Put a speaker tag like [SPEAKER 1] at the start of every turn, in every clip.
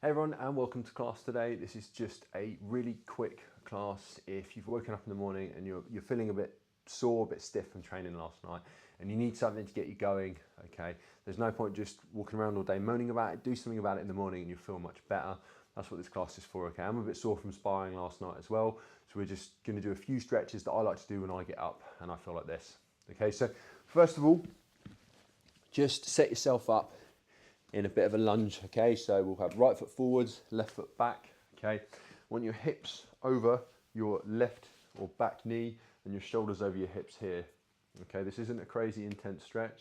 [SPEAKER 1] Hey everyone, and welcome to class today. This is just a really quick class. If you've woken up in the morning and you're feeling a bit sore, a bit stiff from training last night, and you need something to get you going, okay, there's no point just walking around all day moaning about it. Do something about it in the morning and you'll feel much better. That's what this class is for, okay? I'm a bit sore from sparring last night as well, so we're just gonna do a few stretches that I like to do when I get up and I feel like this. Okay, so first of all, just set yourself up in a bit of a lunge, okay? So we'll have right foot forwards, left foot back, okay? Want your hips over your left or back knee and your shoulders over your hips here, okay? This isn't a crazy intense stretch.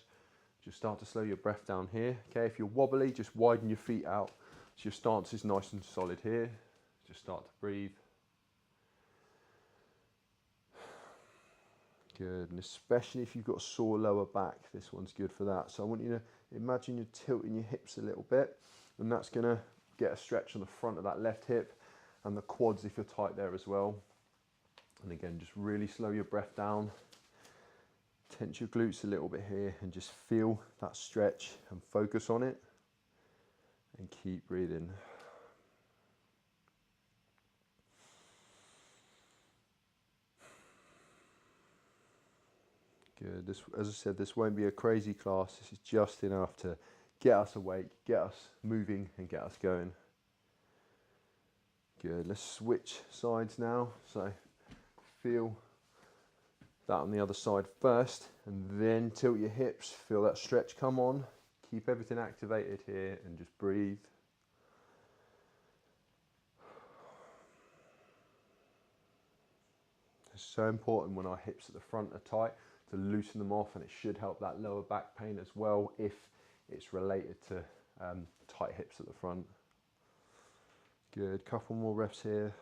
[SPEAKER 1] Just start to slow your breath down here, okay? If you're wobbly, just widen your feet out so your stance is nice and solid here. Just start to breathe. Good, and especially if you've got a sore lower back, this one's good for that. So I want you to imagine you're tilting your hips a little bit, and that's gonna get a stretch on the front of that left hip and the quads if you're tight there as well. And again, just really slow your breath down. Tense your glutes a little bit here and just feel that stretch and focus on it. And keep breathing. Good. This, as I said, this won't be a crazy class. This is just enough to get us awake, get us moving, and get us going. Good. Let's switch sides now. So feel that on the other side first, and then tilt your hips. Feel that stretch come on. Keep everything activated here, and just breathe. It's so important when our hips at the front are tight to loosen them off, and it should help that lower back pain as well if it's related to tight hips at the front. Good, couple more reps here.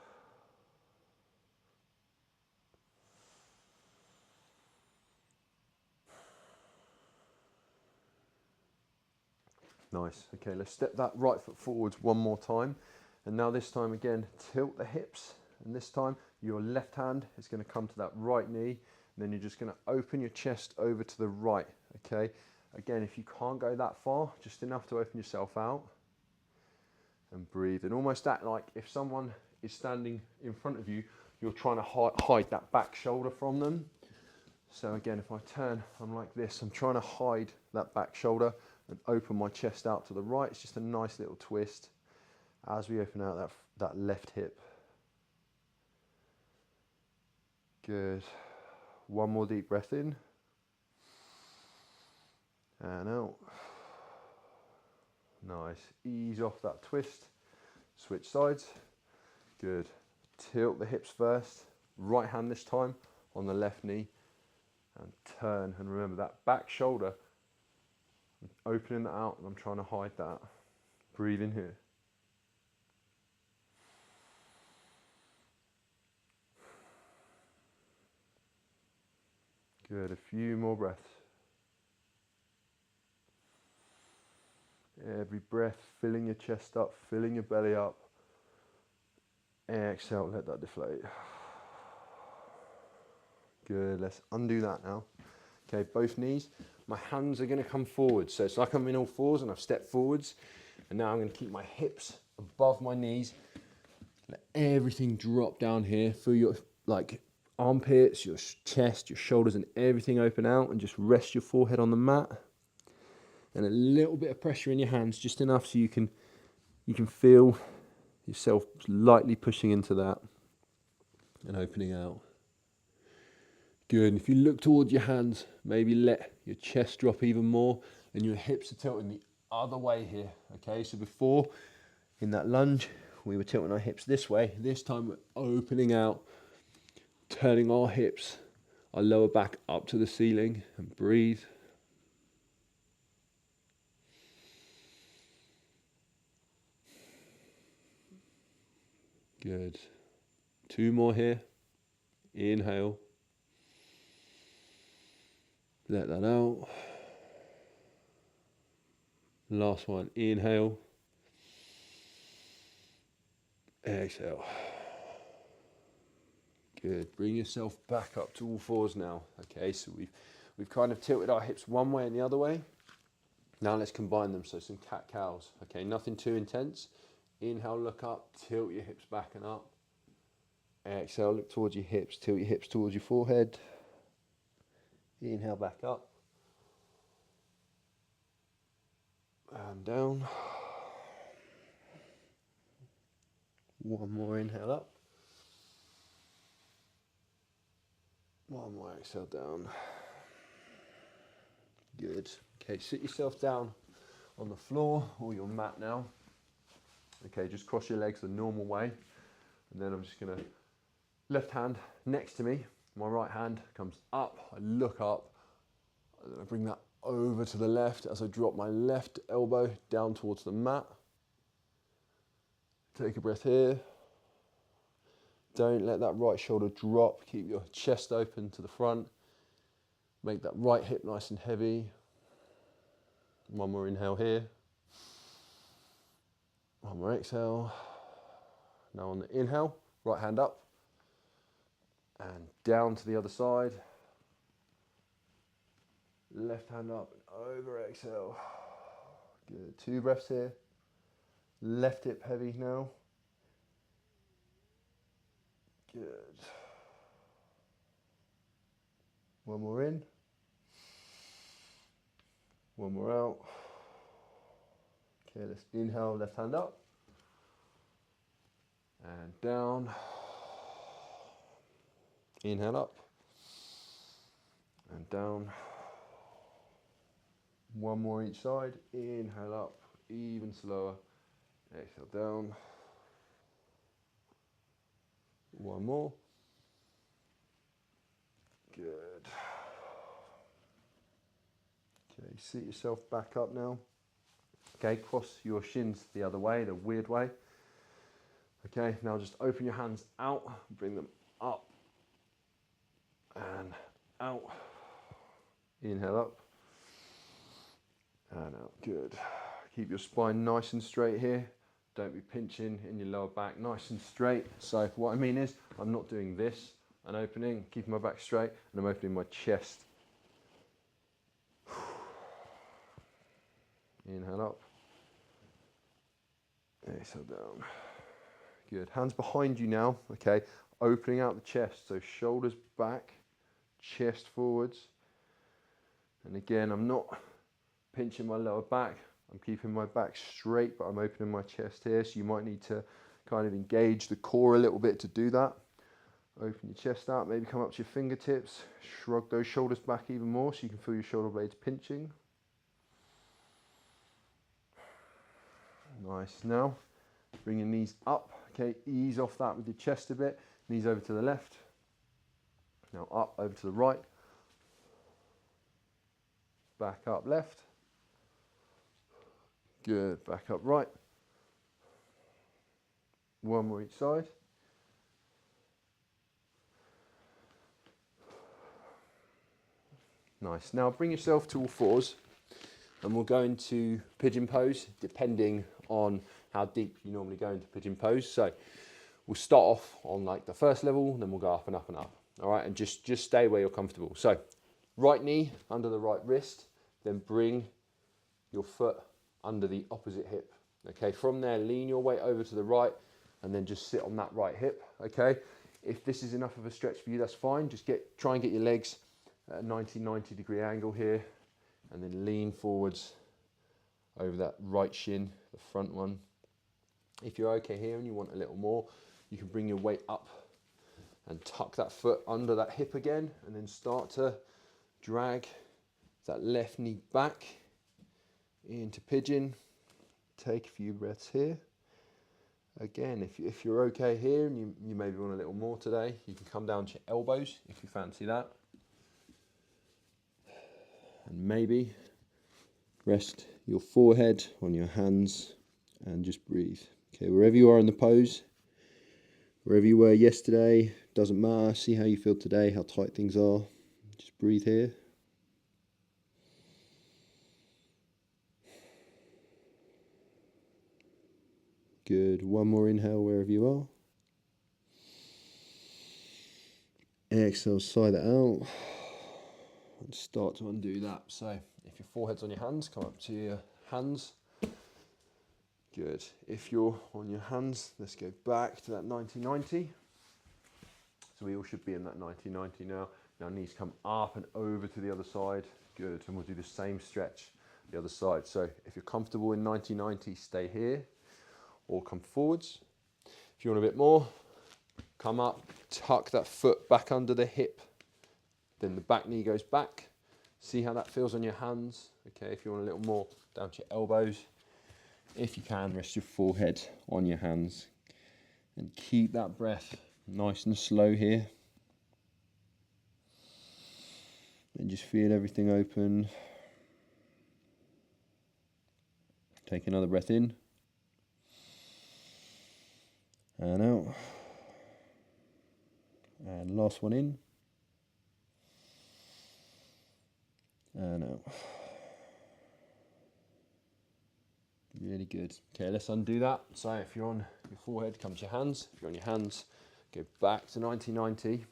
[SPEAKER 1] Nice. Okay, let's step that right foot forwards one more time, and now this time again tilt the hips, and this time your left hand is going to come to that right knee. And then you're just going to open your chest over to the right, okay? Again, if you can't go that far, just enough to open yourself out. And breathe. And almost act like if someone is standing in front of you, you're trying to hide that back shoulder from them. So again, if I turn, I'm like this. I'm trying to hide that back shoulder and open my chest out to the right. It's just a nice little twist as we open out that left hip. Good. One more deep breath in and out. Nice. Ease off that twist. Switch sides. Good. Tilt the hips first. Right hand this time on the left knee and turn. And remember that back shoulder, I'm opening that out and I'm trying to hide that. Breathe in here. Good. A few more breaths. Every breath, filling your chest up, filling your belly up. Exhale, let that deflate. Good, let's undo that now. Okay, both knees. My hands are going to come forward. So it's like I'm in all fours and I've stepped forwards. And now I'm going to keep my hips above my knees. Let everything drop down here. Feel your armpits, your chest, your shoulders, and everything open out, and just rest your forehead on the mat. And a little bit of pressure in your hands, just enough so you can feel yourself lightly pushing into that and opening out. Good. And if you look towards your hands, maybe let your chest drop even more, and your hips are tilting the other way here. Okay, so before in that lunge, we were tilting our hips this way. This time we're opening out, turning our hips, our lower back up to the ceiling, and breathe. Good. Two more here. Inhale. Let that out. Last one. Inhale. Exhale. Good. Bring yourself back up to all fours now. Okay, so we've kind of tilted our hips one way and the other way. Now let's combine them. So some cat-cows. Okay, nothing too intense. Inhale, look up, tilt your hips back and up. Exhale, look towards your hips, tilt your hips towards your forehead. Inhale, back up. And down. One more inhale up. One more exhale down. Good. Okay, sit yourself down on the floor or your mat now. Okay, just cross your legs the normal way. And then I'm just going to, left hand next to me, my right hand comes up, I look up, and then I bring that over to the left as I drop my left elbow down towards the mat. Take a breath here. Don't let that right shoulder drop. Keep your chest open to the front. Make that right hip nice and heavy. One more inhale here. One more exhale. Now on the inhale, right hand up and down to the other side. Left hand up and over, exhale. Good, 2 breaths here. Left hip heavy now. Good. One more in. One more out. Okay, let's inhale, left hand up. And down. Inhale up. And down. One more each side. Inhale up, even slower. Exhale down. One more. Good. Okay, sit yourself back up now. Okay, cross your shins the other way, the weird way. Okay, now just open your hands out, bring them up and out. Inhale up and out. Good. Keep your spine nice and straight here. Don't be pinching in your lower back, nice and straight. So what I mean is, I'm not doing this, an opening, keeping my back straight, and I'm opening my chest. Inhale up. Exhale down. Good. Hands behind you now, okay? Opening out the chest, so shoulders back, chest forwards. And again, I'm not pinching my lower back. I'm keeping my back straight, but I'm opening my chest here, so you might need to kind of engage the core a little bit to do that. Open your chest out, maybe come up to your fingertips, shrug those shoulders back even more so you can feel your shoulder blades pinching. Nice. Now, bring your knees up, okay, ease off that with your chest a bit, knees over to the left, now up, over to the right, back up left, good, back up right, one more each side, nice. Now bring yourself to all fours and we'll go into pigeon pose depending on how deep you normally go into pigeon pose. So we'll start off on like the first level, then we'll go up and up and up. All right, and just stay where you're comfortable. So right knee under the right wrist, then bring your foot under the opposite hip. Okay, from there, lean your weight over to the right and then just sit on that right hip. Okay, if this is enough of a stretch for you, that's fine. Just try and get your legs at a 90 degree angle here and then lean forwards over that right shin, the front one. If you're okay here and you want a little more, you can bring your weight up and tuck that foot under that hip again and then start to drag that left knee back into pigeon. Take a few breaths here. Again, if you're okay here and you maybe want a little more today, you can come down to your elbows if you fancy that. And maybe rest your forehead on your hands and just breathe. Okay, wherever you are in the pose, wherever you were yesterday, doesn't matter. See how you feel today, how tight things are. Just breathe here. Good. One more inhale wherever you are. Exhale, sigh that out. And start to undo that. So if your forehead's on your hands, come up to your hands. Good. If you're on your hands, let's go back to that 90-90. So we all should be in that 90-90 now. Now knees come up and over to the other side. Good. And we'll do the same stretch the other side. So if you're comfortable in 90-90, stay here or come forwards. If you want a bit more, come up, tuck that foot back under the hip. Then the back knee goes back. See how that feels on your hands. Okay, if you want a little more, down to your elbows. If you can, rest your forehead on your hands and keep that breath nice and slow here. And just feel everything open. Take another breath in and out. And last one in and out. Really good. Okay, let's undo that. So if you're on your forehead, come to your hands. If you're on your hands, go back to 90-90.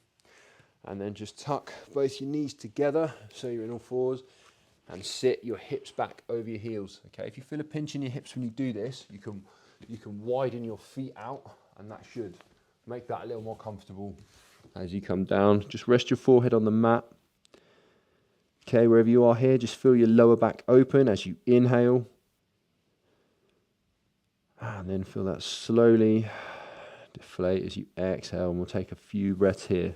[SPEAKER 1] And then just tuck both your knees together so you're in all fours. And sit your hips back over your heels. Okay, if you feel a pinch in your hips when you do this, you can widen your feet out, and that should make that a little more comfortable as you come down. Just rest your forehead on the mat. Okay, wherever you are here, just feel your lower back open as you inhale. And then feel that slowly deflate as you exhale, and we'll take a few breaths here.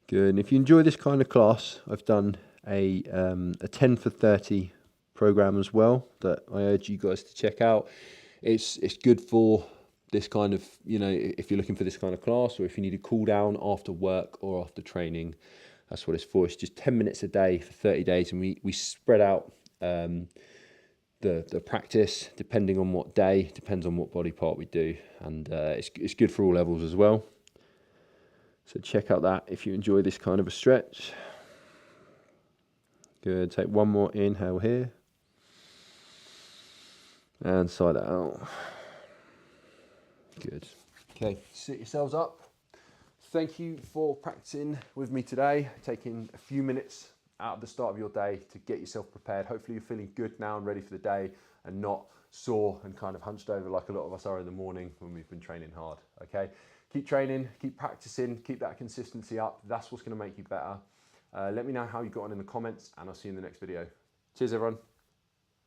[SPEAKER 1] Good, and if you enjoy this kind of class, I've done a 10 for 30 program as well that I urge you guys to check out. It's good for this kind of, you know, if you're looking for this kind of class, or if you need a cool down after work or after training, that's what it's for. It's just 10 minutes a day for 30 days, and we spread out the practice depending on what day, depends on what body part we do, and it's good for all levels as well. So check out that if you enjoy this kind of a stretch. Good, take one more inhale here and sigh that out. Good. Okay, sit yourselves up. Thank you for practicing with me today, taking a few minutes out of the start of your day to get yourself prepared. Hopefully you're feeling good now and ready for the day, and not sore and kind of hunched over like a lot of us are in the morning when we've been training hard. Okay, keep training, keep practicing, keep that consistency up. That's what's going to make you better. Let me know how you got on in the comments, and I'll see you in the next video. Cheers everyone.